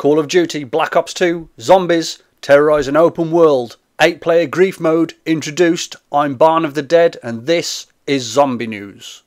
Call of Duty Black Ops 2 Zombies terrorize an open world. 8-player grief mode introduced. I'm Barn of the Dead and this is Zombie News.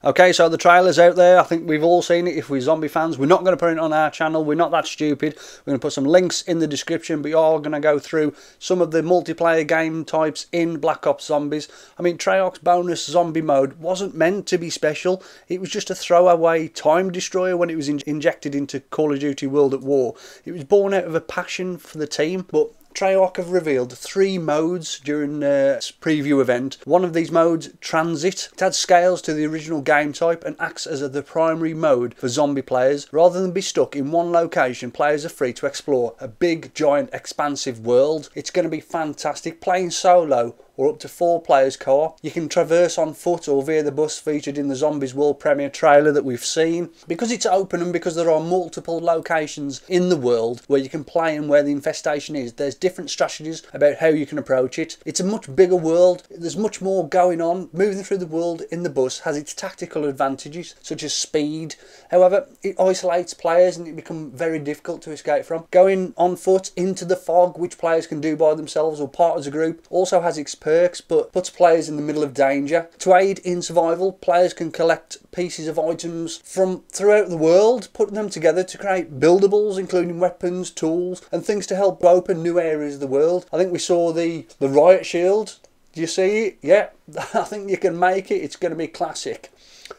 Okay, so the trailer's out there. I think we've all seen it if we're zombie fans. We're not going to put it on our channel. We're not that stupid. We're going to put some links in the description, but you are going to go through some of the multiplayer game types in Black Ops Zombies. I mean, Treyarch's bonus zombie mode wasn't meant to be special. It was just a throwaway time destroyer when it was injected into Call of Duty World at War. It was born out of a passion for the team, but Treyarch have revealed 3 modes during a preview event. One of these modes, Tranzit, it adds scales to the original game type and acts as the primary mode for zombie players. Rather than be stuck in one location, players are free to explore a big, giant, expansive world. It's going to be fantastic. Playing solo or up to 4 players co-op. You can traverse on foot or via the bus featured in the Zombies World Premiere trailer that we've seen. Because it's open and because there are multiple locations in the world where you can play and where the infestation is, there's different strategies about how you can approach it. It's a much bigger world. There's much more going on. Moving through the world in the bus has its tactical advantages, such as speed. However, it isolates players and it becomes very difficult to escape from. Going on foot into the fog, which players can do by themselves or part as a group, also has its perks, but puts players in the middle of danger. To aid in survival, players can collect pieces of items from throughout the world, put them together to create buildables, including weapons, tools, and things to help open new areas of the world. I think we saw the riot shield. Do you see it? Yeah, I think you can make it. It's going to be classic.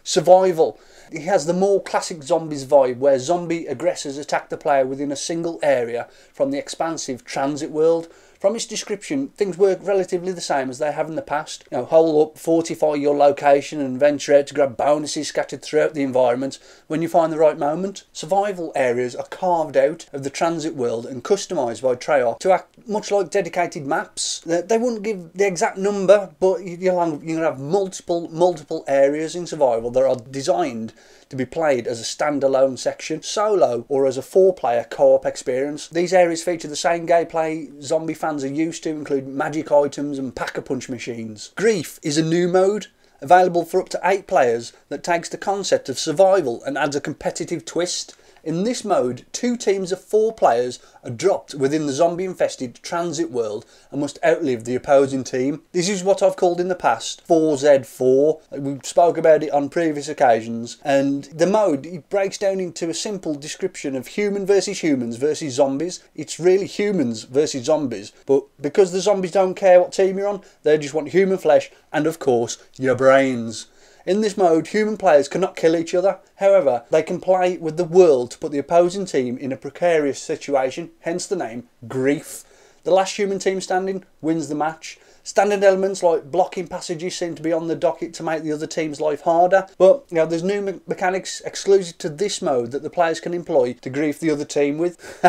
Survival. It has the more classic Zombies vibe, where zombie aggressors attack the player within a single area from the expansive Transit world. From its description, things work relatively the same as they have in the past. You know, hole up, fortify your location and venture out to grab bonuses scattered throughout the environment when you find the right moment. Survival areas are carved out of the Transit world and customised by Treyarch to act much like dedicated maps. They wouldn't give the exact number, but you're going to have multiple areas in survival that are designed to be played as a standalone section, solo or as a 4-player co-op experience. These areas feature the same gameplay zombie fans are used to, including magic items and pack-a-punch machines. Grief is a new mode, available for up to 8 players, that takes the concept of survival and adds a competitive twist. In this mode, 2 teams of 4 players are dropped within the zombie-infested Transit world and must outlive the opposing team. This is what I've called in the past 4Z4. We spoke about it on previous occasions, and the mode, it breaks down into a simple description of humans versus zombies. It's really humans versus zombies, but because the zombies don't care what team you're on, they just want human flesh and, of course, your brains. In this mode, human players cannot kill each other. However, they can play with the world to put the opposing team in a precarious situation, hence the name Grief. The last human team standing wins the match. Standard elements like blocking passages seem to be on the docket to make the other team's life harder, but you know, there's new mechanics exclusive to this mode that the players can employ to grief the other team with.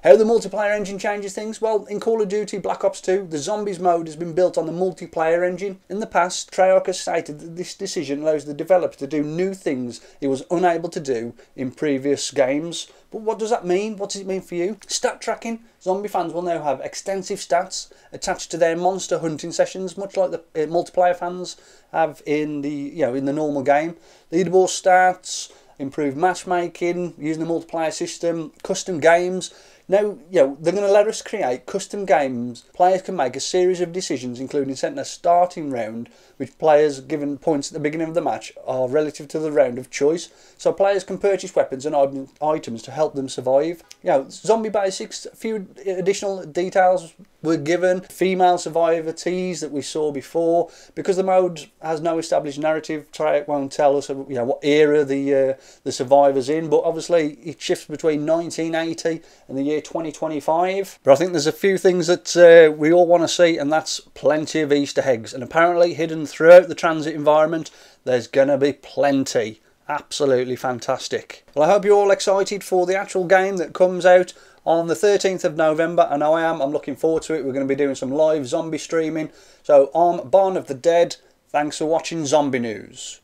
How the multiplayer engine changes things? Well, in Call of Duty Black Ops 2, the Zombies mode has been built on the multiplayer engine. In the past, Treyarch has stated that this decision allows the developer to do new things it was unable to do in previous games. But what does that mean? What does it mean for you? Stat tracking. Zombie fans will now have extensive stats attached to their monster hunting sessions, much like the multiplayer fans have in the normal game. Leaderboard stats, improved matchmaking, using the multiplayer system, custom games. Now, they're going to let us create custom games. Players can make a series of decisions, including setting a starting round, which players given points at the beginning of the match are relative to the round of choice. So players can purchase weapons and items to help them survive. Zombie basics, a few additional details were given. Female survivor tease that we saw before. Because the mode has no established narrative, Treyarch won't tell us what era the survivor's in, but obviously it shifts between 1980 and the year 2025. But I think there's a few things that we all want to see, and that's plenty of Easter eggs. And apparently hidden throughout the Transit environment, there's going to be plenty. Absolutely fantastic. Well, I hope you're all excited for the actual game that comes out on the 13th of November. I know I am. I'm looking forward to it. We're going to be doing some live zombie streaming. So I'm Barn of the Dead. Thanks for watching Zombie News.